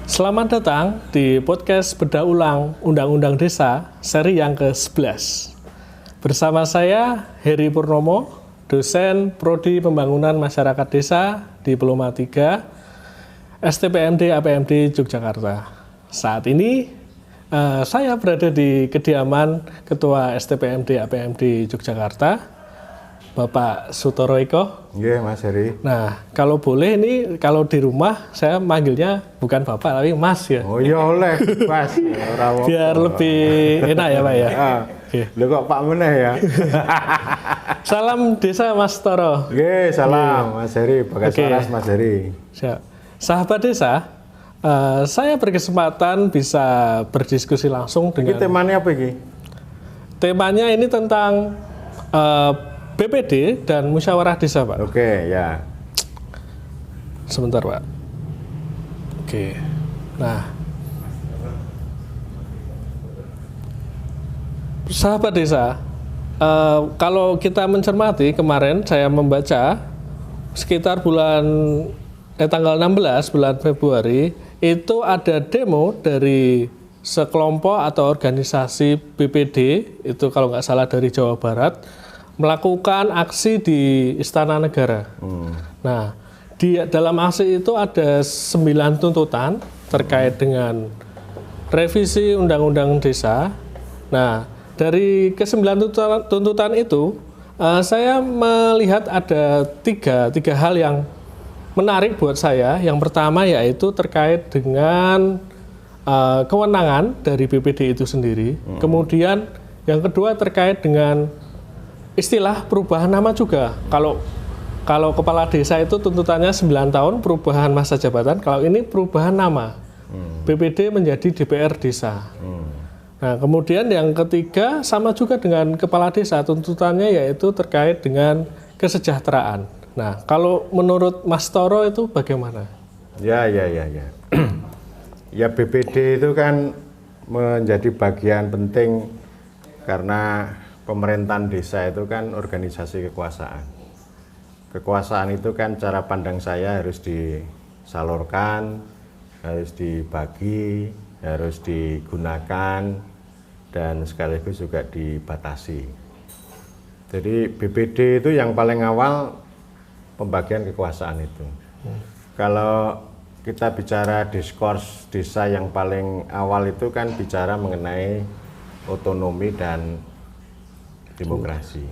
Selamat datang di podcast Bedah Ulang Undang-Undang Desa seri yang ke-11. Bersama saya Heri Purnomo, dosen Prodi Pembangunan Masyarakat Desa Diploma 3 STPMD APMD Yogyakarta. Saat ini saya berada di kediaman Ketua STPMD APMD Yogyakarta, Bapak Sutoro Eko. Iya, Mas Heri. Nah, kalau boleh ini kalau di rumah saya manggilnya bukan Bapak tapi Mas ya. Oh iya oleh, Mas. Biar lebih enak ya Pak ya. Lu kok Pak meneh ya? Salam desa Mas Toro. Oke, salam Mas Heri, Bagasaras Mas Heri. Siap. Sahabat desa, saya berkesempatan bisa berdiskusi langsung dengan... Ini temanya apa ini? Temanya ini tentang BPD dan musyawarah desa, Pak. Oke, ya. Sebentar, Pak. Oke. Nah, sahabat desa, kalau kita mencermati kemarin saya membaca sekitar tanggal 16 bulan Februari itu ada demo dari sekelompok atau organisasi BPD itu kalau nggak salah dari Jawa Barat melakukan aksi di Istana Negara. Nah, dalam aksi itu ada 9 tuntutan terkait dengan revisi Undang-Undang Desa. Nah, dari ke-9 tuntutan itu, saya melihat ada tiga hal yang menarik buat saya. Yang pertama yaitu terkait dengan kewenangan dari BPD itu sendiri. Kemudian yang kedua terkait dengan istilah perubahan nama juga. Kalau kepala desa itu tuntutannya 9 tahun perubahan masa jabatan, kalau ini perubahan nama. BPD menjadi DPR desa. Nah, kemudian yang ketiga sama juga dengan kepala desa, tuntutannya yaitu terkait dengan kesejahteraan. Nah, kalau menurut Mas Toro itu bagaimana? Ya. Ya, BPD itu kan menjadi bagian penting karena pemerintahan desa itu kan organisasi kekuasaan. Kekuasaan itu kan cara pandang saya harus disalurkan, harus dibagi, harus digunakan, dan sekaligus juga dibatasi. Jadi BPD itu yang paling awal pembagian kekuasaan itu. Kalau kita bicara diskurs desa yang paling awal itu kan bicara mengenai otonomi dan demokrasi.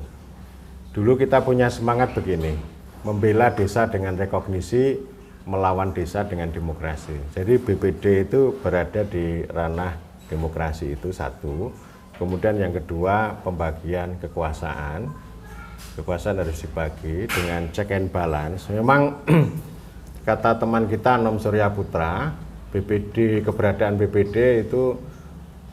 Dulu kita punya semangat begini, membela desa dengan rekognisi, melawan desa dengan demokrasi. Jadi BPD itu berada di ranah demokrasi itu satu. Kemudian yang kedua pembagian kekuasaan. Kekuasaan harus dibagi dengan check and balance. Memang kata teman kita Nom Surya Putra, BPD, keberadaan BPD itu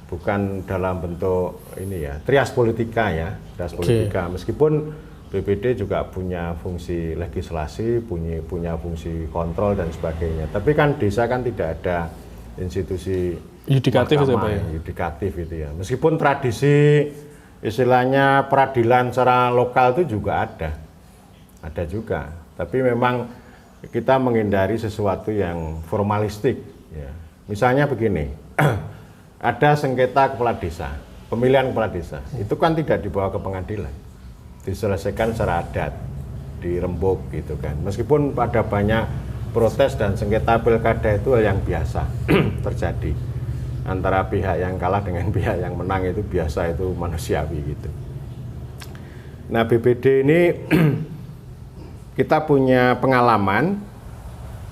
bukan dalam bentuk ini ya, trias politika ya, trias politika. Meskipun BPD juga punya fungsi legislasi, punya fungsi kontrol dan sebagainya. Tapi kan desa kan tidak ada institusi yudikatif itu Pak ya? Yudikatif itu ya. Meskipun tradisi istilahnya peradilan secara lokal itu juga ada juga. Tapi memang kita menghindari sesuatu yang formalistik. Ya. Misalnya begini. Ada sengketa kepala desa, pemilihan kepala desa, itu kan tidak dibawa ke pengadilan, diselesaikan secara adat, dirembuk gitu kan. Meskipun ada banyak protes dan sengketa pilkada itu hal yang biasa terjadi antara pihak yang kalah dengan pihak yang menang, itu biasa, itu manusiawi gitu. Nah, BPD ini kita punya pengalaman.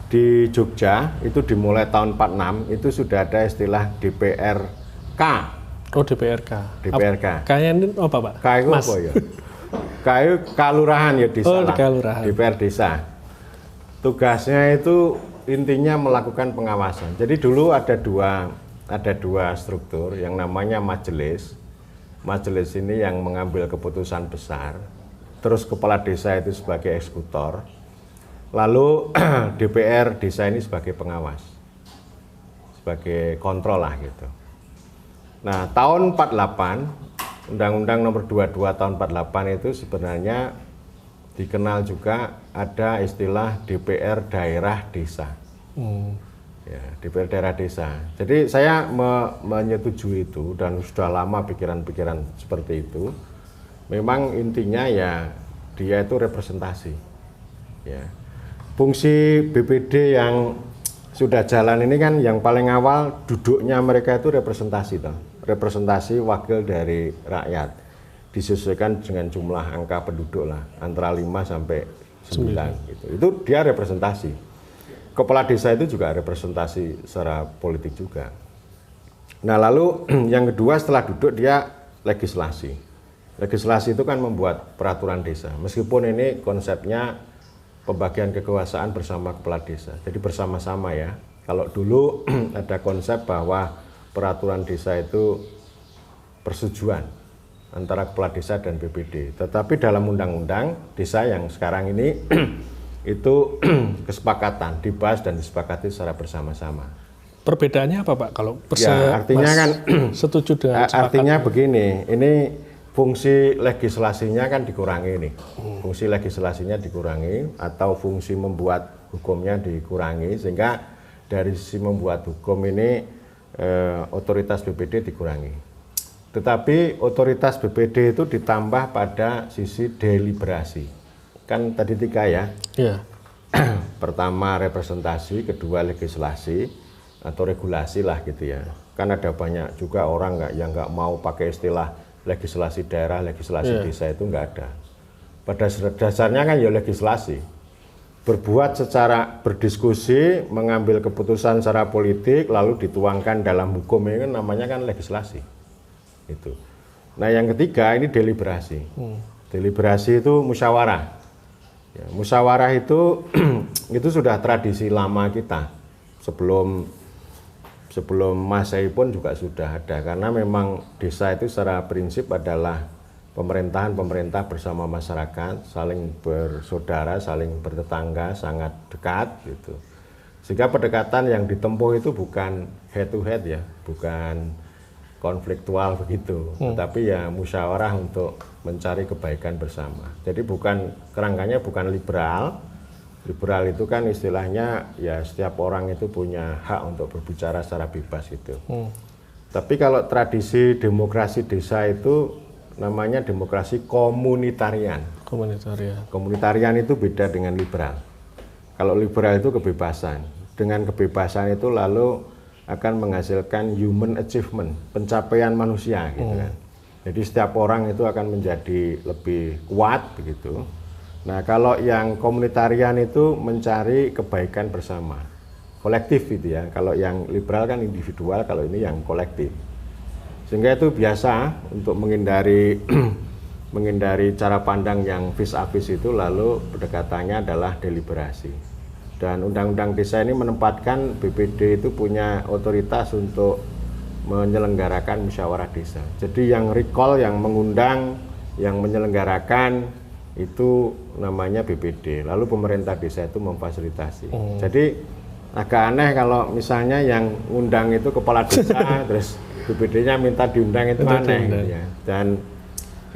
Di Jogja itu dimulai tahun 46 itu sudah ada istilah DPRK. Oh, DPRK. Kayaknya ini apa Pak? K itu apa ya? K itu kalurahan ya desa. Oh, kalurahan. DPR desa. Tugasnya itu intinya melakukan pengawasan. Jadi dulu ada dua struktur yang namanya majelis. Majelis ini yang mengambil keputusan besar. Terus kepala desa itu sebagai eksekutor. Lalu DPR desa ini sebagai pengawas, sebagai kontrol lah gitu. Nah, tahun 48, Undang-Undang Nomor 22 tahun 48 itu sebenarnya dikenal juga ada istilah DPR daerah desa. ya, DPR daerah desa. Jadi saya menyetujui itu dan sudah lama pikiran-pikiran seperti itu. Memang intinya ya dia itu representasi. Ya. Fungsi BPD yang sudah jalan ini kan yang paling awal duduknya mereka itu representasi toh. Representasi wakil dari rakyat. Disesuaikan dengan jumlah angka penduduk lah, antara 5 sampai 9 gitu. Itu dia representasi. Kepala desa itu juga representasi secara politik juga. Nah lalu yang kedua setelah duduk dia legislasi. Legislasi itu kan membuat peraturan desa. Meskipun ini konsepnya pembagian kekuasaan bersama kepala desa. Jadi bersama-sama ya. Kalau dulu ada konsep bahwa peraturan desa itu persetujuan antara kepala desa dan BPD. Tetapi dalam undang-undang desa yang sekarang ini itu kesepakatan, dibahas dan disepakati secara bersama-sama. Perbedaannya apa Pak kalau ya, artinya kan setuju dengan artinya begini, ini fungsi legislasinya kan dikurangi nih. Fungsi legislasinya dikurangi atau fungsi membuat hukumnya dikurangi sehingga dari sisi membuat hukum ini otoritas BPD dikurangi. Tetapi otoritas BPD itu ditambah pada sisi deliberasi. Kan tadi 3 ya. Yeah. Pertama representasi, kedua legislasi atau regulasi lah gitu ya. Kan ada banyak juga orang yang nggak mau pakai istilah legislasi daerah, legislasi desa itu nggak ada. Pada dasarnya kan ya legislasi. Berbuat secara berdiskusi, mengambil keputusan secara politik, lalu dituangkan dalam hukum ini kan namanya kan legislasi. Itu. Nah yang ketiga ini deliberasi. Deliberasi itu musyawarah. Ya, musyawarah itu itu sudah tradisi lama kita. Sebelum Masehi pun juga sudah ada karena memang desa itu secara prinsip adalah pemerintah bersama masyarakat, saling bersaudara, saling bertetangga, sangat dekat gitu. Sehingga pendekatan yang ditempuh itu bukan head to head ya, bukan konfliktual begitu, tetapi ya musyawarah untuk mencari kebaikan bersama. Jadi kerangkanya bukan liberal. Liberal itu kan istilahnya ya setiap orang itu punya hak untuk berbicara secara bebas gitu. Tapi kalau tradisi demokrasi desa itu namanya demokrasi komunitarian. Komunitarian itu beda dengan liberal. Kalau liberal itu kebebasan. Dengan kebebasan itu lalu akan menghasilkan human achievement, pencapaian manusia gitu kan. Jadi setiap orang itu akan menjadi lebih kuat begitu. Nah, kalau yang komunitarian itu mencari kebaikan bersama. Kolektif gitu ya. Kalau yang liberal kan individual, kalau ini yang kolektif. Sehingga itu biasa untuk menghindari cara pandang yang vis a vis itu lalu pendekatannya adalah deliberasi. Dan Undang-Undang Desa ini menempatkan BPD itu punya otoritas untuk menyelenggarakan musyawarah desa. Jadi yang recall, yang mengundang, yang menyelenggarakan itu namanya BPD. Lalu pemerintah desa itu memfasilitasi. Jadi agak aneh kalau misalnya yang undang itu kepala desa, terus BPD-nya minta diundang itu aneh. Ya. Dan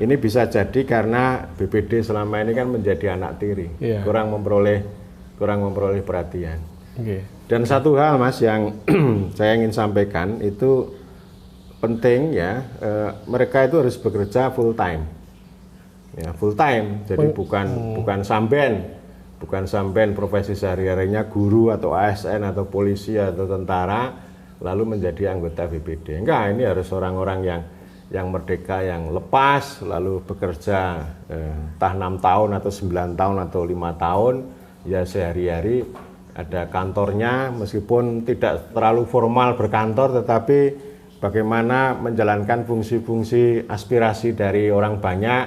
ini bisa jadi karena BPD selama ini kan menjadi anak tiri, kurang memperoleh perhatian. Dan satu hal Mas yang saya ingin sampaikan itu penting ya, mereka itu harus bekerja full time. Ya, full time. Jadi bukan samben profesi sehari-harinya guru atau ASN atau polisi atau tentara lalu menjadi anggota BPD. Enggak, ini harus orang-orang yang merdeka, yang lepas lalu bekerja entah 6 tahun atau 9 tahun atau 5 tahun. Ya sehari-hari ada kantornya meskipun tidak terlalu formal berkantor, tetapi bagaimana menjalankan fungsi-fungsi aspirasi dari orang banyak,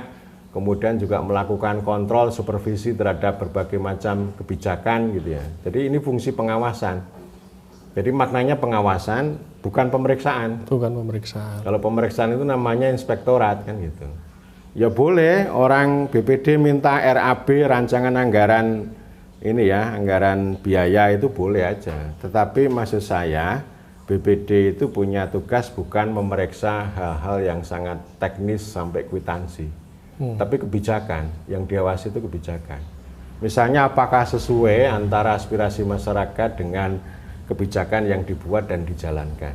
kemudian juga melakukan kontrol supervisi terhadap berbagai macam kebijakan gitu ya. Jadi ini fungsi pengawasan. Jadi maknanya pengawasan bukan pemeriksaan. Kalau pemeriksaan itu namanya inspektorat kan gitu. Ya boleh orang BPD minta RAB, rancangan anggaran ini ya, anggaran biaya itu boleh aja. Tetapi maksud saya BPD itu punya tugas bukan memeriksa hal-hal yang sangat teknis sampai kwitansi. Tapi kebijakan, yang diawasi itu kebijakan. Misalnya apakah sesuai antara aspirasi masyarakat dengan kebijakan yang dibuat dan dijalankan.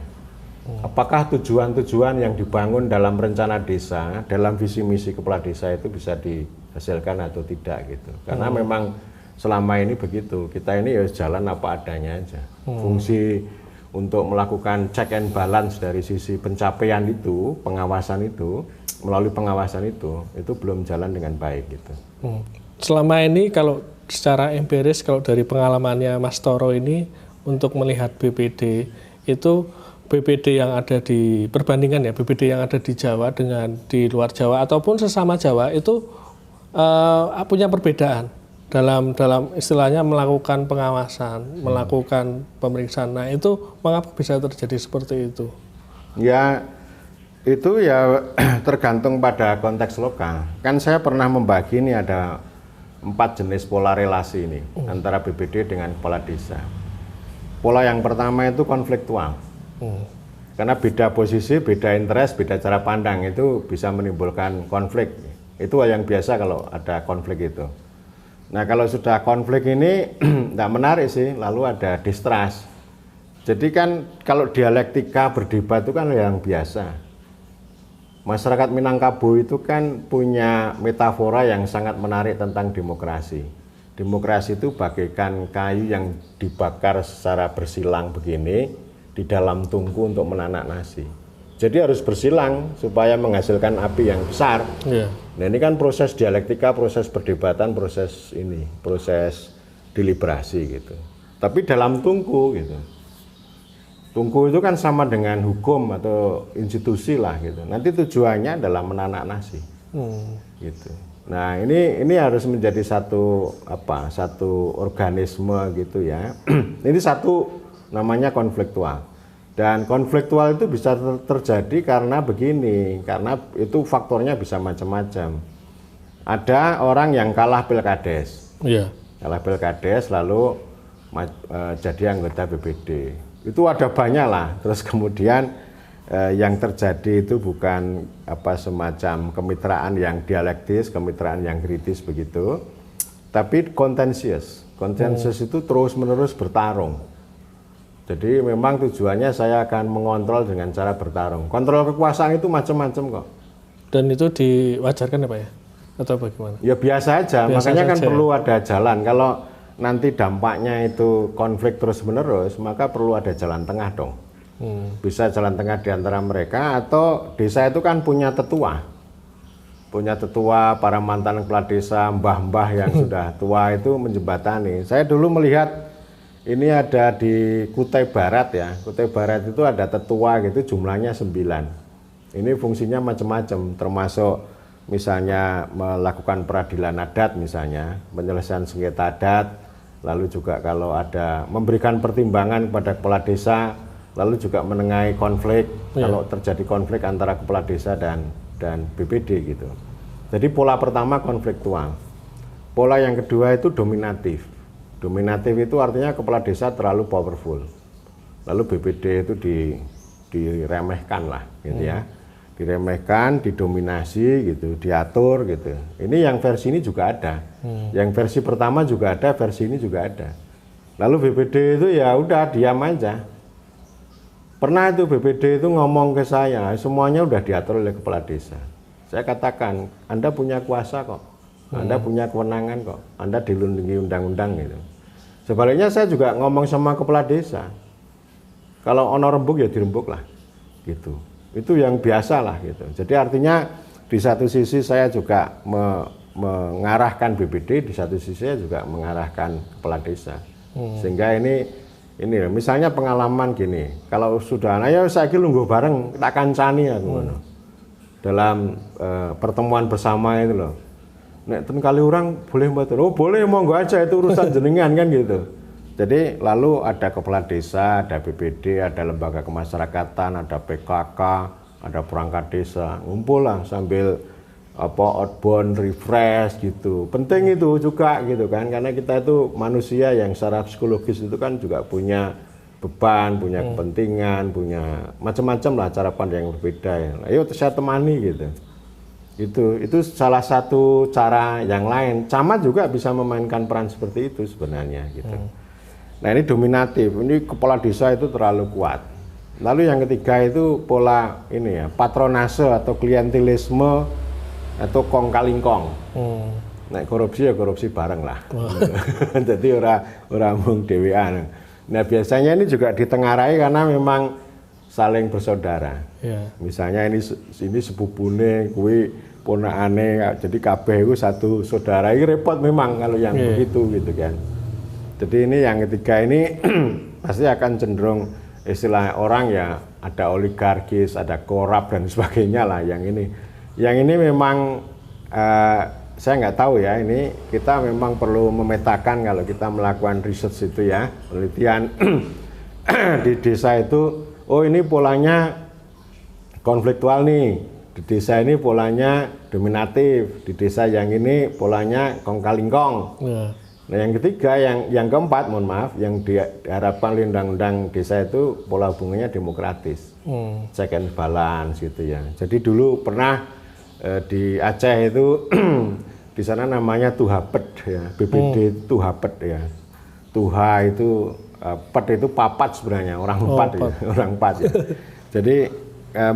Apakah tujuan-tujuan yang dibangun dalam rencana desa, dalam visi misi kepala desa itu bisa dihasilkan atau tidak gitu. Karena memang selama ini begitu, kita ini ya jalan apa adanya aja. Fungsi untuk melakukan check and balance dari sisi pencapaian itu, pengawasan itu, melalui pengawasan itu belum jalan dengan baik gitu. Selama ini kalau secara empiris, kalau dari pengalamannya Mas Toro ini untuk melihat BPD itu BPD yang ada di perbandingan ya BPD yang ada di Jawa dengan di luar Jawa ataupun sesama Jawa itu punya perbedaan dalam istilahnya melakukan pengawasan, melakukan pemeriksaan. Nah itu mengapa bisa terjadi seperti itu? Ya itu ya tergantung pada konteks lokal. Kan saya pernah membagi ini ada 4 jenis pola relasi ini antara BPD dengan kepala desa. Pola yang pertama itu konfliktual. Karena beda posisi, beda interest, beda cara pandang itu bisa menimbulkan konflik. Itu yang biasa kalau ada konflik itu. Nah kalau sudah konflik ini tidak menarik sih, lalu ada distrust. Jadi kan kalau dialektika berdebat itu kan yang biasa. Masyarakat Minangkabau itu kan punya metafora yang sangat menarik tentang demokrasi. Demokrasi itu bagaikan kayu yang dibakar secara bersilang begini di dalam tungku untuk menanak nasi. Jadi harus bersilang supaya menghasilkan api yang besar. Nah ini kan proses dialektika, proses perdebatan, proses deliberasi gitu. Tapi dalam tungku gitu. Tungku itu kan sama dengan hukum atau institusi lah gitu. Nanti tujuannya adalah menanak nasi. Gitu. Nah ini harus menjadi satu organisme gitu ya. Ini satu namanya konfliktual. Dan konfliktual itu bisa terjadi karena begini, karena itu faktornya bisa macam-macam. Ada orang yang kalah pilkades, kalah pilkades lalu jadi anggota BPD. Itu ada banyak lah. Terus kemudian yang terjadi itu bukan semacam kemitraan yang dialektis, kemitraan yang kritis begitu, tapi kontensius. Kontensius itu terus-menerus bertarung. Jadi memang tujuannya saya akan mengontrol dengan cara bertarung. Kontrol kekuasaan itu macam-macam kok. Dan itu diwajarkan ya Pak ya? Atau bagaimana? Ya biasa aja, makanya kan perlu ada jalan. Kalau nanti dampaknya itu konflik terus-menerus, maka perlu ada jalan tengah dong. Bisa jalan tengah di antara mereka, atau desa itu kan punya tetua. Punya tetua, para mantan kepala desa, mbah-mbah yang sudah tua itu menjembatani. Saya dulu melihat ini ada di Kutai Barat ya. Kutai Barat itu ada tetua gitu, jumlahnya 9. Ini fungsinya macam-macam, termasuk misalnya melakukan peradilan adat misalnya, penyelesaian sengketa adat, lalu juga kalau ada memberikan pertimbangan kepada kepala desa, lalu juga menengahi konflik, kalau terjadi konflik antara kepala desa dan BPD gitu. Jadi pola pertama konfliktual. Pola yang kedua itu dominatif. Dominatif itu artinya kepala desa terlalu powerful, lalu BPD itu diremehkan lah, gitu ya, diremehkan, didominasi, gitu, diatur, gitu. Ini yang versi ini juga ada, yang versi pertama juga ada, versi ini juga ada. Lalu BPD itu ya udah diam aja. Pernah itu BPD itu ngomong ke saya, semuanya udah diatur oleh kepala desa. Saya katakan, Anda punya kuasa kok. Anda punya kewenangan kok, Anda dilindungi undang-undang gitu. Sebaliknya saya juga ngomong sama kepala desa, kalau ono rembuk ya dirembuk lah, gitu. Itu yang biasa lah gitu. Jadi artinya di satu sisi saya juga mengarahkan BPD, di satu sisi saya juga mengarahkan kepala desa. Sehingga ini misalnya pengalaman gini, kalau sudah, nah ya saya lungguh bareng, tak kancani aku dalam pertemuan bersama itu loh. Nek ten kali orang boleh mbaten. Oh boleh, monggo aja, itu urusan jenengan kan gitu. Jadi lalu ada kepala desa, ada BPD, ada lembaga kemasyarakatan, ada PKK, ada perangkat desa, ngumpul lah sambil outbound refresh gitu. Penting itu juga gitu kan, karena kita itu manusia yang secara psikologis itu kan juga punya beban, punya kepentingan, punya macam-macam lah cara pandang yang berbeda ya. Ayo saya temani gitu. Itu salah satu cara yang lain. Camat juga bisa memainkan peran seperti itu sebenarnya gitu. Nah ini dominatif, ini kepala desa itu terlalu kuat. Lalu yang ketiga itu pola ini ya, patronase atau klientelisme atau kong kali kong. Nah korupsi ya korupsi bareng lah. Jadi ora mung dhewean. Nah biasanya ini juga ditengarai karena memang saling bersaudara. Yeah. Misalnya ini sepupune, kuwi ponakane, jadi kabeh itu satu saudara. Ini repot memang kalau yang begitu gitu kan. Jadi ini yang ketiga ini pasti akan cenderung istilah orang ya ada oligarkis, ada korup dan sebagainya lah yang ini. Yang ini memang saya nggak tahu ya, ini kita memang perlu memetakan kalau kita melakukan research itu ya, penelitian di desa itu, oh ini polanya konfliktual nih, di desa ini polanya dominatif, di desa yang ini polanya kong kali kong. Yeah. Nah yang ketiga, yang keempat, mohon maaf, yang diharapkan oleh undang-undang desa itu pola hubungannya demokratis, check and balance gitu ya. Jadi dulu pernah di Aceh itu di sana namanya Tuhapet ya, BPD Tuhapet ya. Tuha itu pet itu papat sebenarnya, orang empat ya, orang empat ya. Jadi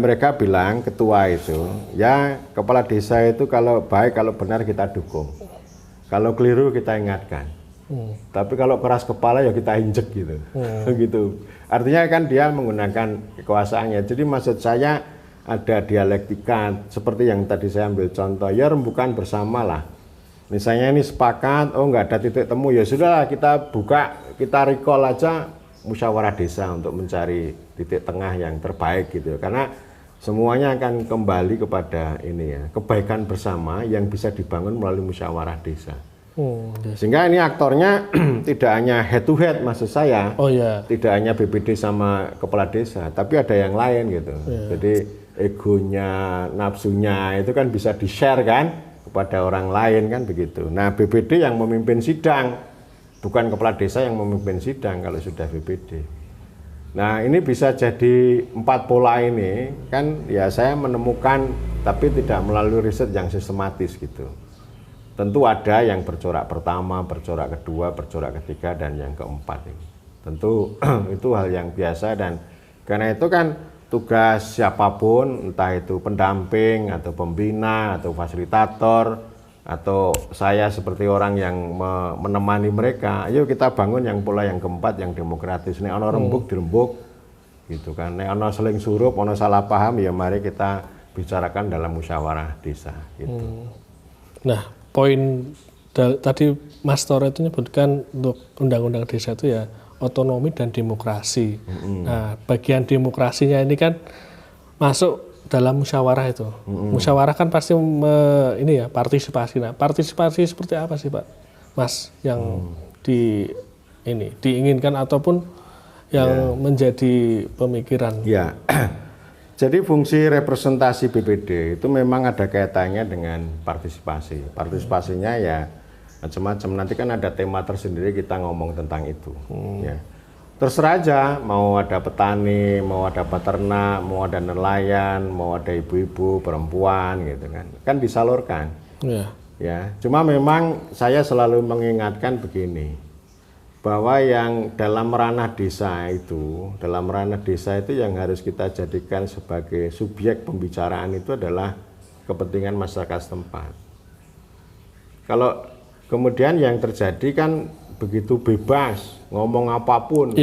mereka bilang ketua itu ya kepala desa itu kalau baik kalau benar kita dukung. Kalau keliru kita ingatkan, tapi kalau keras kepala ya kita injek gitu, gitu. Artinya kan dia menggunakan kekuasaannya. Jadi maksud saya ada dialektika seperti yang tadi saya ambil contoh, ya rembukan bersama lah. Misalnya ini sepakat, oh nggak ada titik temu, ya sudahlah kita buka, kita recall aja musyawarah desa untuk mencari titik tengah yang terbaik gitu. Karena semuanya akan kembali kepada ini ya, kebaikan bersama yang bisa dibangun melalui musyawarah desa. Sehingga ini aktornya tidak hanya head to head maksud saya, tidak hanya BPD sama kepala desa, tapi ada yang lain gitu. Jadi egonya, nafsunya itu kan bisa di-share kan kepada orang lain kan begitu. Nah BPD yang memimpin sidang, bukan kepala desa yang memimpin sidang kalau sudah BPD. Nah ini bisa jadi 4 pola ini kan ya saya menemukan tapi tidak melalui riset yang sistematis gitu. Tentu ada yang bercorak pertama, bercorak kedua, bercorak ketiga dan yang keempat ini. Tentu itu hal yang biasa dan karena itu kan tugas siapapun entah itu pendamping atau pembina atau fasilitator atau saya seperti orang yang menemani mereka, ayo kita bangun yang pola yang keempat yang demokratis. Nek ono rembuk dirembuk gitu kan, nek ono seling surup, ono salah paham ya mari kita bicarakan dalam musyawarah desa gitu. Nah poin tadi Mas Toro itu menyebutkan untuk undang-undang desa itu ya otonomi dan demokrasi. Nah bagian demokrasinya ini kan masuk dalam musyawarah itu. Musyawarah kan pasti ini ya partisipasi. Nah, partisipasi seperti apa sih, Pak? Mas yang diinginkan ataupun yang menjadi pemikiran. Ya. Jadi fungsi representasi BPD itu memang ada kaitannya dengan partisipasi. Partisipasinya ya macam-macam. Nanti kan ada tema tersendiri kita ngomong tentang itu, ya. Terserah aja, mau ada petani, mau ada peternak, mau ada nelayan, mau ada ibu-ibu, perempuan gitu kan. Kan disalurkan. Ya, cuma memang saya selalu mengingatkan begini, bahwa yang dalam ranah desa itu yang harus kita jadikan sebagai subjek pembicaraan itu adalah kepentingan masyarakat setempat. Kalau kemudian yang terjadi kan begitu bebas ngomong apapun,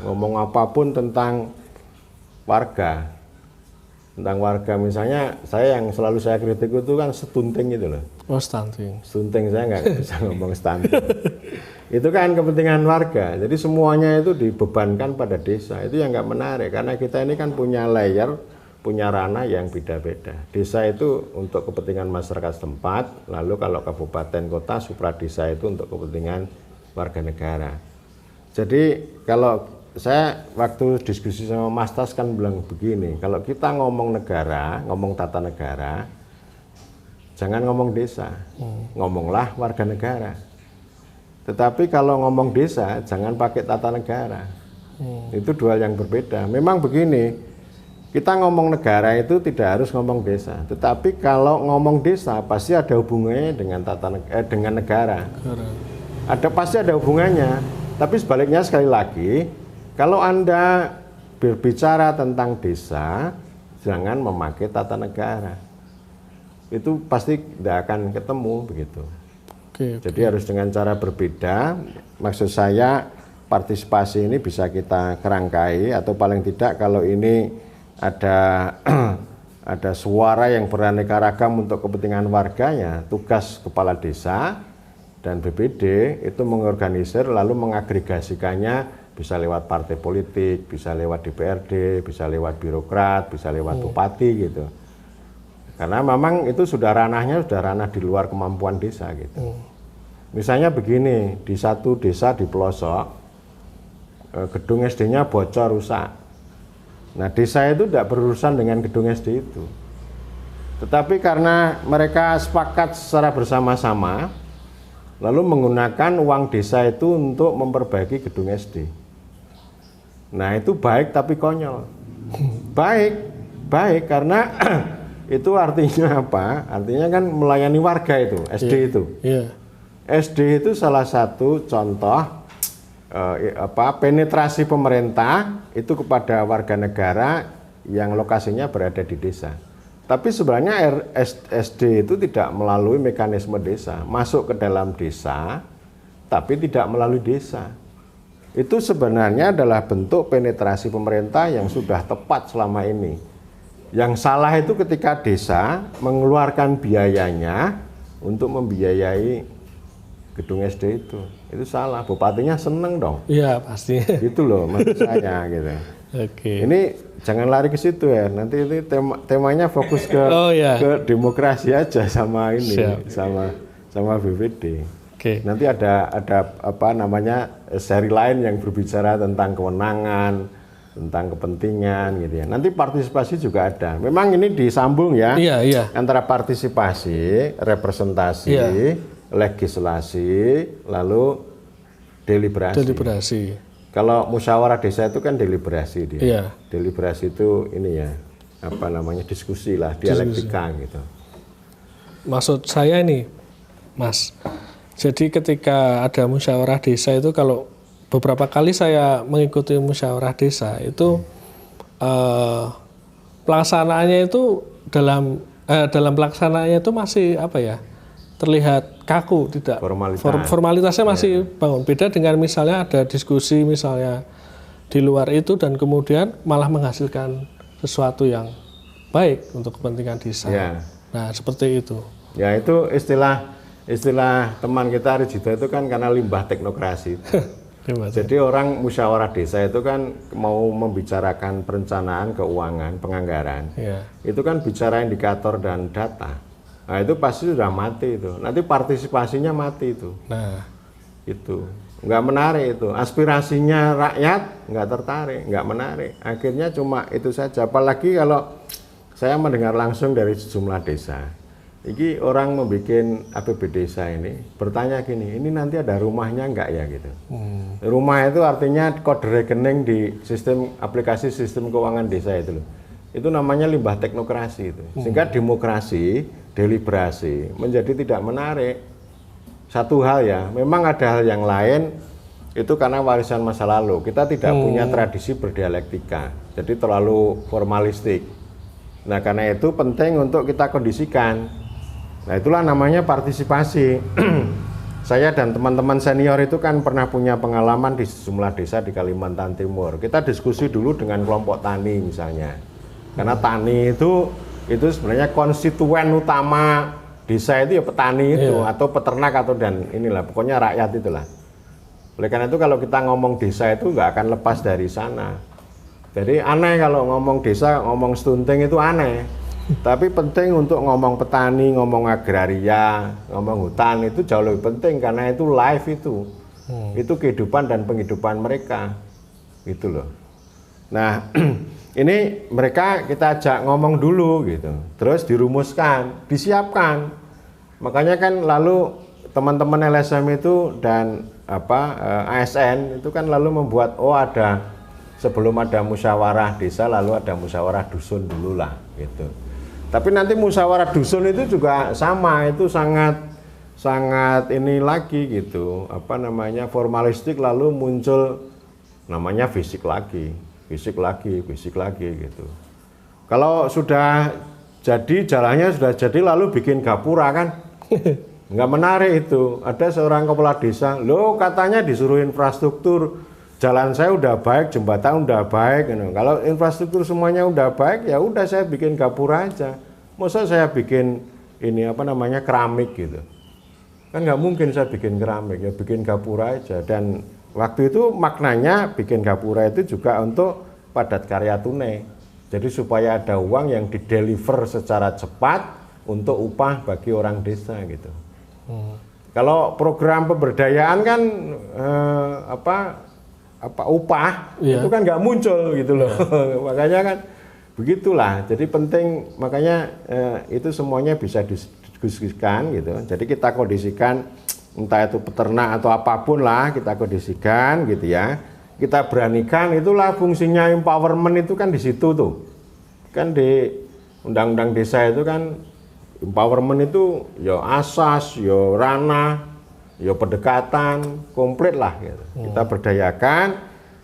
ngomong apapun tentang warga, misalnya saya yang selalu saya kritik itu kan stunting itu loh. Oh stunting. Stunting saya nggak bisa ngomong stunting. Itu kan kepentingan warga, jadi semuanya itu dibebankan pada desa, itu yang nggak menarik karena kita ini kan punya layer, punya ranah yang beda-beda. Desa itu untuk kepentingan masyarakat setempat, lalu kalau kabupaten kota supradesa itu untuk kepentingan warga negara. Jadi kalau saya waktu diskusi sama Mas Tas kan bilang begini, kalau kita ngomong negara, ngomong tata negara, jangan ngomong desa, ngomonglah warga negara. Tetapi kalau ngomong desa, jangan pakai tata negara. Itu dua yang berbeda. Memang begini, kita ngomong negara itu tidak harus ngomong desa. Tetapi kalau ngomong desa pasti ada hubungannya dengan dengan negara. Pasti ada hubungannya. Tapi sebaliknya sekali lagi, kalau Anda berbicara tentang desa, jangan memakai tata negara. Itu pasti tidak akan ketemu begitu. Jadi harus dengan cara berbeda. Maksud saya partisipasi ini bisa kita kerangkai, atau paling tidak kalau ini ada ada suara yang beraneka ragam untuk kepentingan warganya, tugas kepala desa dan BPD itu mengorganisir lalu mengagregasikannya, bisa lewat partai politik, bisa lewat DPRD, bisa lewat birokrat, bisa lewat bupati gitu. Karena memang itu sudah ranahnya, sudah ranah di luar kemampuan desa gitu. Misalnya begini, di satu desa di pelosok, gedung SD-nya bocor, rusak. Nah, desa itu tidak berurusan dengan gedung SD itu. Tetapi karena mereka sepakat secara bersama-sama, lalu menggunakan uang desa itu untuk memperbaiki gedung SD. Nah, itu baik tapi konyol. Baik karena itu artinya apa? Artinya kan melayani warga itu, SD itu. SD itu salah satu contoh penetrasi pemerintah itu kepada warga negara yang lokasinya berada di desa. Tapi sebenarnya SD itu tidak melalui mekanisme desa, masuk ke dalam desa, tapi tidak melalui desa. Itu sebenarnya adalah bentuk penetrasi pemerintah yang sudah tepat selama ini. Yang salah itu ketika desa mengeluarkan biayanya untuk membiayai gedung SD itu salah. Bupatinya seneng dong. Iya pasti. Gitu loh maksud saya gitu. Ini jangan lari ke situ ya. Nanti ini temanya fokus ke ke demokrasi aja sama ini. sama BPD. Nanti ada apa namanya seri lain yang berbicara tentang kewenangan, tentang kepentingan gitu ya. Nanti partisipasi juga ada. Memang ini disambung ya. Antara partisipasi, representasi, legislasi, lalu deliberasi. Kalau musyawarah desa itu kan deliberasi dia. Deliberasi itu ini ya, apa namanya, diskusi lah, dialektika gitu. Maksud saya ini, Mas, jadi ketika ada musyawarah desa itu, kalau beberapa kali saya mengikuti musyawarah desa itu pelaksanaannya itu dalam pelaksanaannya itu masih apa ya, terlihat kaku, tidak formalitasnya masih bangun. Beda dengan misalnya ada diskusi misalnya di luar itu dan kemudian malah menghasilkan sesuatu yang baik untuk kepentingan desa. Nah seperti itu. Ya itu istilah teman kita Arijito itu kan karena limbah teknokrasi. Jadi orang musyawarah desa itu kan mau membicarakan perencanaan keuangan, penganggaran. Itu kan bicara indikator dan data. Nah itu pasti sudah mati itu. Nanti partisipasinya mati itu. Nah itu nggak menarik itu. Aspirasinya rakyat nggak tertarik, nggak menarik. Akhirnya cuma itu saja. Apalagi kalau saya mendengar langsung dari sejumlah desa. Ini orang membuat APB desa ini bertanya gini, ini nanti ada rumahnya nggak ya gitu. Rumah itu artinya kode rekening di sistem aplikasi sistem keuangan desa itu loh. Itu namanya limbah teknokrasi itu. Sehingga demokrasi, deliberasi menjadi tidak menarik. Satu hal ya, memang ada hal yang lain itu karena warisan masa lalu. Kita tidak punya tradisi berdialektika, jadi terlalu formalistik. Nah karena itu penting untuk kita kondisikan. Nah itulah namanya partisipasi. Saya dan teman-teman senior itu kan pernah punya pengalaman di sejumlah desa di Kalimantan Timur. Kita diskusi dulu dengan kelompok tani misalnya. Karena tani itu sebenarnya konstituen utama desa itu ya petani itu, atau peternak atau dan inilah pokoknya rakyat itulah. Oleh karena itu kalau kita ngomong desa itu nggak akan lepas dari sana. Jadi aneh kalau ngomong desa, ngomong stunting itu aneh. Tapi penting untuk ngomong petani, ngomong agraria, ngomong hutan itu jauh lebih penting karena itu live itu. Itu kehidupan dan penghidupan mereka. Gitu loh. Nah, ini mereka kita ajak ngomong dulu gitu. Terus dirumuskan, disiapkan. Makanya kan lalu teman-teman LSM itu dan ASN itu kan lalu membuat ada sebelum ada musyawarah desa lalu ada musyawarah dusun dulu lah gitu. Tapi nanti musyawarah dusun itu juga sama, itu sangat sangat ini lagi gitu, apa namanya, formalistik, lalu muncul namanya fisik lagi gitu. Kalau sudah jadi jalannya sudah jadi lalu bikin gapura kan nggak menarik itu. Ada seorang kepala desa, loh katanya disuruh infrastruktur, jalan saya udah baik, jembatan udah baik gitu. Kalau infrastruktur semuanya udah baik, ya udah saya bikin gapura aja. Masa saya bikin ini apa namanya keramik gitu, kan nggak mungkin saya bikin keramik, ya bikin gapura aja. Dan waktu itu maknanya bikin gapura itu juga untuk padat karya tunai, jadi supaya ada uang yang dideliver secara cepat untuk upah bagi orang desa gitu. Kalau program pemberdayaan kan upah itu kan nggak muncul gitu loh. Makanya kan begitulah. Jadi penting, makanya itu semuanya bisa didiskusikan gitu. Jadi kita kondisikan, entah itu peternak atau apapun lah, kita kondisikan gitu ya. Kita beranikan, itulah fungsinya empowerment itu kan di situ tuh. Kan di Undang-Undang Desa itu kan empowerment itu ya asas, ya ranah, ya pendekatan, komplit lah gitu. Kita berdayakan,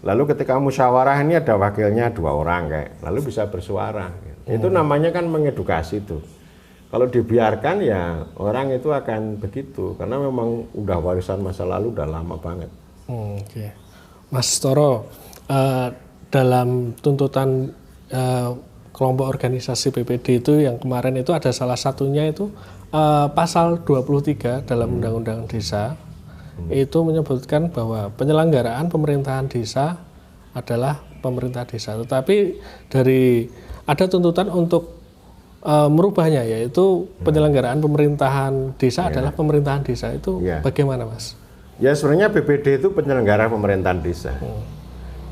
lalu ketika musyawarah ini ada wakilnya 2 orang kayak, lalu bisa bersuara gitu. Itu namanya kan mengedukasi tuh. Kalau dibiarkan ya orang itu akan begitu, karena memang udah warisan masa lalu, udah lama banget. Oke. Mas Toro, dalam tuntutan kelompok organisasi BPD itu yang kemarin itu ada salah satunya itu pasal 23 dalam Undang-Undang Desa itu menyebutkan bahwa penyelenggaraan pemerintahan desa adalah pemerintah desa. Tetapi ada tuntutan untuk merubahnya, yaitu penyelenggaraan pemerintahan desa adalah pemerintahan desa. Itu bagaimana, Mas? Ya sebenarnya BPD itu penyelenggara pemerintahan desa.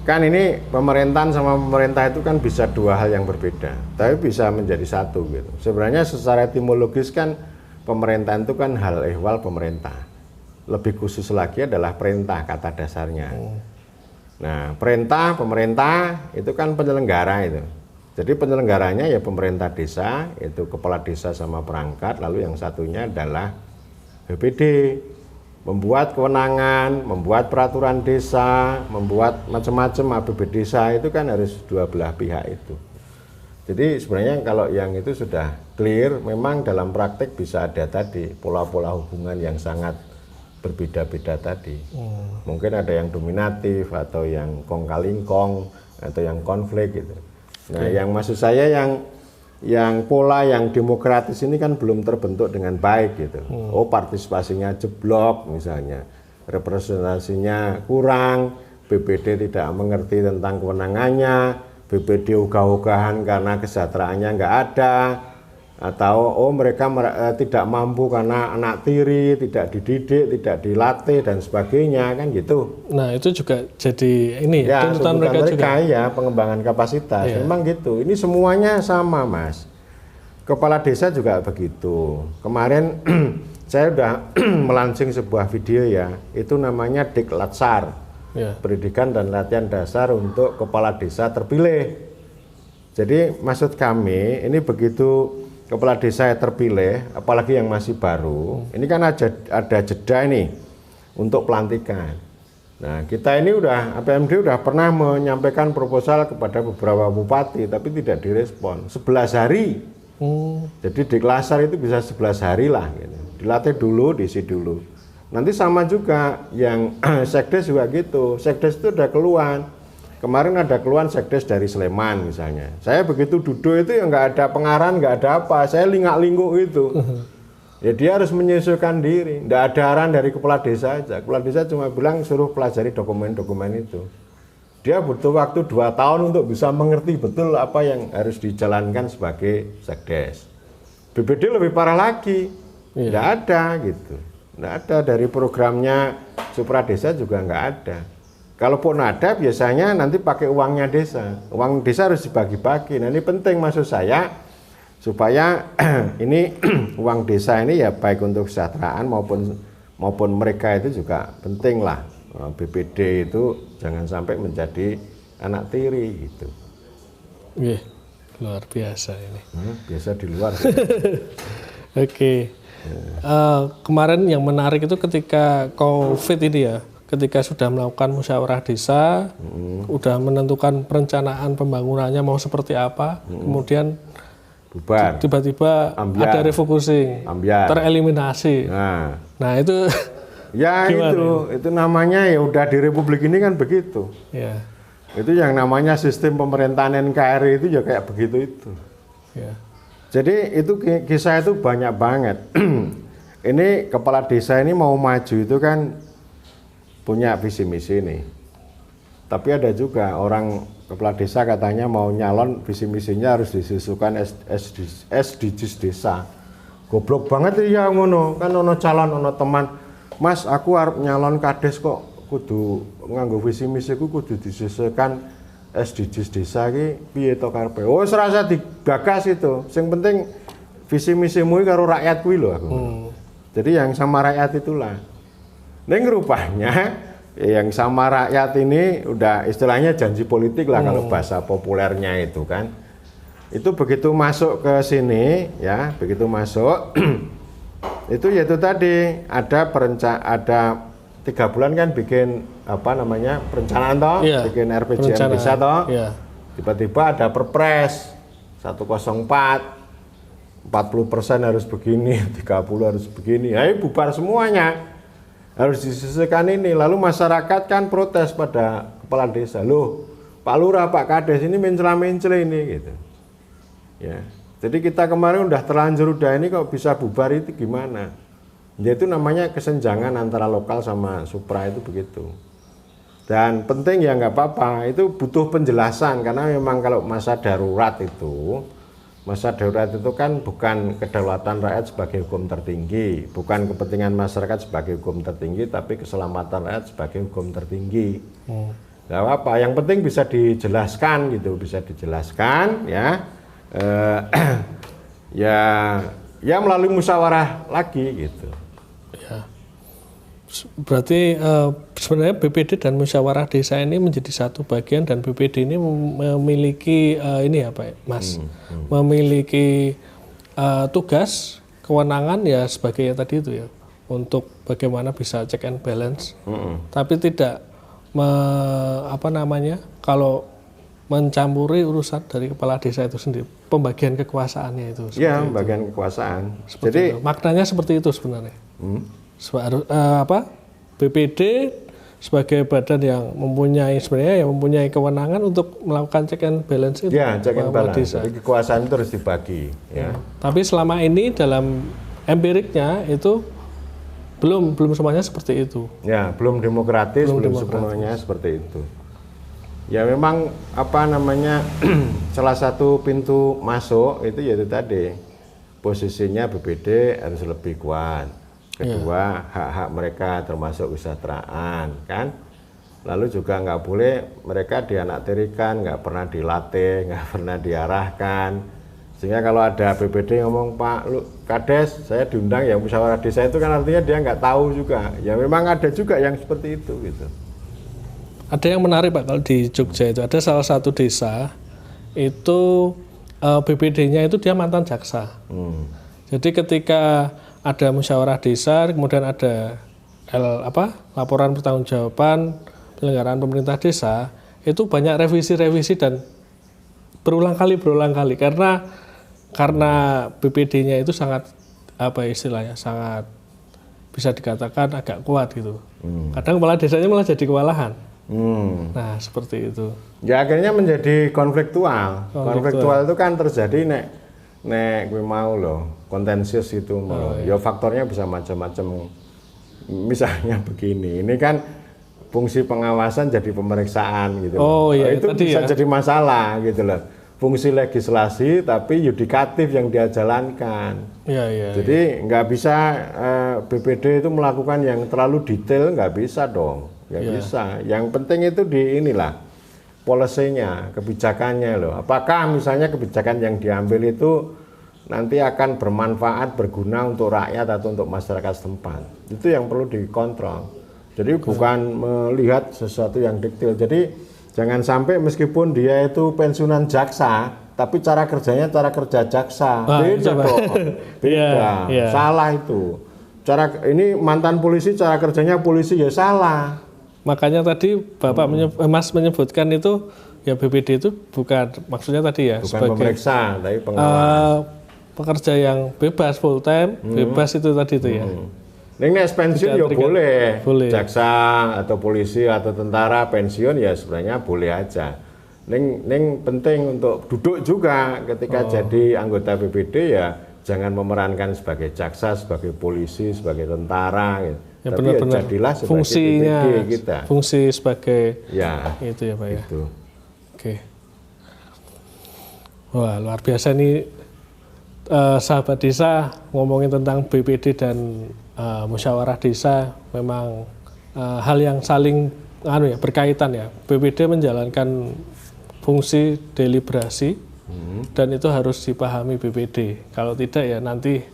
Kan ini pemerintahan sama pemerintah itu kan bisa 2 hal yang berbeda, tapi bisa menjadi satu gitu. Sebenarnya secara etimologis kan pemerintahan itu kan hal ehwal pemerintah. Lebih khusus lagi adalah perintah kata dasarnya. Nah, perintah pemerintah itu kan penyelenggara itu. Jadi penyelenggaranya ya pemerintah desa, itu kepala desa sama perangkat, lalu yang satunya adalah BPD. Membuat kewenangan, membuat peraturan desa, membuat macam-macam APBD desa itu kan harus 2 belah pihak itu. Jadi sebenarnya kalau yang itu sudah clear, memang dalam praktek bisa ada tadi pola-pola hubungan yang sangat berbeda-beda tadi. Mungkin ada yang dominatif atau yang kong-kalingkong atau yang konflik gitu. Nah, yang maksud saya yang pola yang demokratis ini kan belum terbentuk dengan baik gitu. Oh, partisipasinya jeblok misalnya, representasinya kurang, BPD tidak mengerti tentang kewenangannya, BPD ogah-ogahan karena kesejahteraannya nggak ada, atau mereka tidak mampu karena anak tiri, tidak dididik, tidak dilatih dan sebagainya kan gitu. Nah itu juga jadi ini ya, tuntutan mereka juga. Ya, pengembangan kapasitas. Memang gitu. Ini semuanya sama, Mas. Kepala desa juga begitu. Kemarin saya udah melaunching sebuah video ya, itu namanya Diklatsar, Pendidikan dan Latihan Dasar untuk Kepala Desa Terpilih. Jadi maksud kami ini begitu kepala desa terpilih, apalagi yang masih baru, ini kan ada jeda ini untuk pelantikan. Nah, kita ini APMD udah pernah menyampaikan proposal kepada beberapa bupati, tapi tidak direspon. 11 hari. Jadi Diklatsar itu bisa 11 hari lah gitu. Dilatih dulu, diisi dulu. Nanti sama juga yang Sekdes juga gitu. Sekdes itu udah keluhan. Kemarin ada keluhan Sekdes dari Sleman misalnya. Saya begitu duduk itu ya nggak ada pengarahan, nggak ada apa. Saya lingak-lingkuk itu. Ya dia harus menyesuaikan diri. Nggak ada arahan dari kepala desa aja. Kepala desa cuma bilang suruh pelajari dokumen-dokumen itu. Dia butuh waktu 2 tahun untuk bisa mengerti betul apa yang harus dijalankan sebagai Sekdes. BPD lebih parah lagi. Nggak ada gitu. Nggak ada dari programnya Supradesa juga nggak ada. Kalaupun ada biasanya nanti pakai uangnya desa. Uang desa harus dibagi-bagi. Nah ini penting maksud saya supaya ini uang desa ini ya baik untuk kesejahteraan maupun mereka itu juga penting lah. BPD itu jangan sampai menjadi anak tiri gitu. Luar biasa ini. Biasa di luar. Oke. kemarin yang menarik itu ketika COVID ini ya, ketika sudah melakukan musyawarah desa, udah menentukan perencanaan pembangunannya mau seperti apa, kemudian bubar, tiba-tiba ada refocusing, tereliminasi. Nah itu ya itu namanya ya udah di Republik ini kan begitu. Ya. Itu yang namanya sistem pemerintahan NKRI itu ya kayak begitu itu. Ya. Jadi itu kisah itu banyak banget. Ini kepala desa ini mau maju itu kan punya visi misi nih. Tapi ada juga orang kepala desa katanya mau nyalon visi misinya harus disusukan SDGs desa. Goblok banget ya ngono. Kan ono calon ono teman, "Mas, aku arep nyalon kades kok kudu nganggo visi misiku kudu disusukan SDGs desa ki piye to karepe." Oh, serasa digagas itu. Sing penting visi misimu karo rakyat kuwi lho aku. Jadi yang sama rakyat itulah. Ning rupanya yang sama rakyat ini udah istilahnya janji politik lah kalau bahasa populernya itu kan. Itu begitu masuk ke sini ya, begitu masuk itu yaitu tadi ada ada 3 bulan kan bikin apa namanya perencanaan toh, bikin RPJM desa toh. Tiba-tiba ada Perpres 104 40% harus begini, 30 harus begini. Ayo bubar semuanya. Harus disesuaikan ini. Lalu masyarakat kan protes pada kepala desa. Loh, Pak Lurah, Pak Kades ini mencela-mencela ini gitu. Ya. Jadi kita kemarin udah terlanjur ini kok bisa bubar itu gimana? Itu namanya kesenjangan antara lokal sama supra itu begitu. Dan penting ya nggak apa-apa, itu butuh penjelasan karena memang kalau masa darurat itu kan bukan kedaulatan rakyat sebagai hukum tertinggi, bukan kepentingan masyarakat sebagai hukum tertinggi, tapi keselamatan rakyat sebagai hukum tertinggi. Nggak apa-apa, yang penting bisa dijelaskan gitu, bisa dijelaskan ya, ya melalui musyawarah lagi gitu. Ya. Berarti sebenarnya BPD dan musyawarah desa ini menjadi satu bagian dan BPD ini memiliki ini ya Pak Mas, memiliki tugas, kewenangan ya sebagai tadi itu ya untuk bagaimana bisa check and balance, tapi tidak kalau mencampuri urusan dari kepala desa itu sendiri, pembagian kekuasaannya itu. Iya, pembagian kekuasaan. Jadi maknanya seperti itu sebenarnya. BPD sebagai badan yang mempunyai kewenangan untuk melakukan check and balance itu. Ya, check and balance. Jadi kekuasaan itu harus dibagi. Ya. Tapi selama ini dalam empiriknya itu belum semuanya seperti itu. Ya, belum demokratis, belum sepenuhnya seperti itu. Ya memang salah satu pintu masuk itu yaitu tadi posisinya BPD harus lebih kuat. Kedua, hak-hak mereka termasuk kesejahteraan, kan? Lalu juga nggak boleh mereka dianaktirikan, nggak pernah dilatih, nggak pernah diarahkan. Sehingga kalau ada BPD ngomong, "Pak Kades, saya diundang ya musyawarah desa," itu kan artinya dia nggak tahu juga. Ya memang ada juga yang seperti itu, gitu. Ada yang menarik Pak, kalau di Jogja itu ada salah satu desa itu BPD-nya itu dia mantan jaksa. Jadi ketika ada musyawarah desa, kemudian ada laporan pertanggungjawaban penyelenggaraan pemerintah desa, itu banyak revisi dan berulang kali karena BPD-nya itu sangat sangat bisa dikatakan agak kuat gitu. Kadang kepala desanya malah jadi kewalahan. Nah seperti itu. Ya akhirnya menjadi konfliktual. Konfliktual itu kan terjadi nek gue mau loh kontensius itu ya faktornya bisa macam-macam. Misalnya begini, ini kan fungsi pengawasan jadi pemeriksaan gitu. Itu bisa jadi masalah gitu loh. Fungsi legislasi tapi yudikatif yang dia jalankan. Jadi nggak bisa BPD itu melakukan yang terlalu detail, nggak bisa dong. Nggak bisa. Yang penting itu di inilah polisinya, kebijakannya loh. Apakah misalnya kebijakan yang diambil itu nanti akan bermanfaat, berguna untuk rakyat atau untuk masyarakat setempat. Itu yang perlu dikontrol. Jadi bukan melihat sesuatu yang detail. Jadi jangan sampai meskipun dia itu pensiunan jaksa, tapi cara kerjanya cara kerja jaksa. Beda coba. dong. Beda. Iya. Salah itu. Ini mantan polisi, cara kerjanya polisi ya salah. Makanya tadi Bapak Mas menyebutkan itu ya BPD itu bukan maksudnya tadi ya Bukan sebagai pemeriksa, tapi pengawas. pekerja yang bebas full time, bebas itu tadi itu ya. Ini pensiun ya boleh. Boleh. Jaksa atau polisi atau tentara pensiun ya sebenarnya boleh aja. Ning penting untuk duduk juga ketika jadi anggota BPD ya jangan memerankan sebagai jaksa, sebagai polisi, sebagai tentara gitu. Ya, Tapi benar-benar ya jadilah sebagai fungsinya BPD kita. fungsi sebagai Ya, itu ya Pak ya. itu. Oke. Wah, luar biasa nih sahabat desa ngomongin tentang BPD dan musyawarah desa memang hal yang saling berkaitan ya. BPD menjalankan fungsi deliberasi dan itu harus dipahami BPD. Kalau tidak ya nanti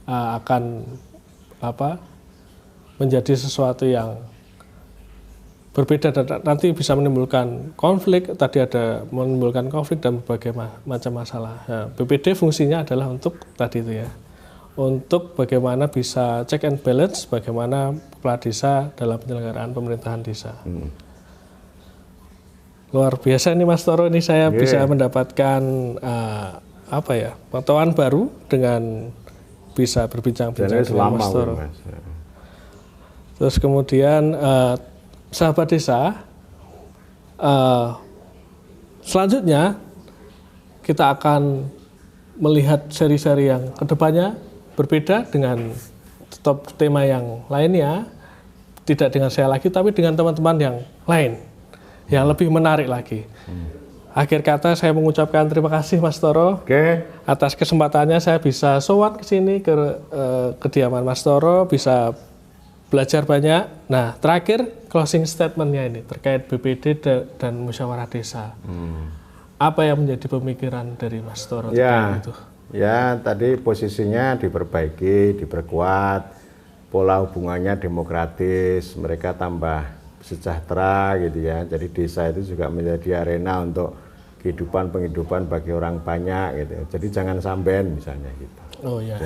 akan menjadi sesuatu yang berbeda dan nanti bisa menimbulkan konflik. Tadi ada menimbulkan konflik dan berbagai macam masalah. Nah, BPD fungsinya adalah untuk tadi itu ya, untuk bagaimana bisa check and balance, bagaimana kepala desa dalam penyelenggaraan pemerintahan desa. Luar biasa nih Mas Toro, ini saya bisa mendapatkan pengetahuan baru dengan bisa berbincang-bincang dengan Mas Toro. Mas. Terus kemudian sahabat desa, selanjutnya kita akan melihat seri-seri yang kedepannya berbeda dengan top tema yang lainnya, tidak dengan saya lagi tapi dengan teman-teman yang lain yang lebih menarik lagi. Akhir kata saya mengucapkan terima kasih Mas Toro atas kesempatannya saya bisa sowan ke sini ke kediaman Mas Toro, bisa belajar banyak. Nah, terakhir closing statement-nya ini terkait BPD dan musyawarah desa. Apa yang menjadi pemikiran dari Mas Toro terkait itu? Ya, tadi posisinya diperbaiki, diperkuat, pola hubungannya demokratis, mereka tambah sejahtera gitu ya. Jadi desa itu juga menjadi arena untuk penghidupan bagi orang banyak gitu. Jadi jangan sampean misalnya gitu. Oh ya.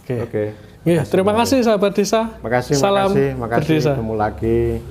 Oke. Ya, terima kasih sahabat desa. Makasih, Salam makasih. berdesa. Ketemu lagi.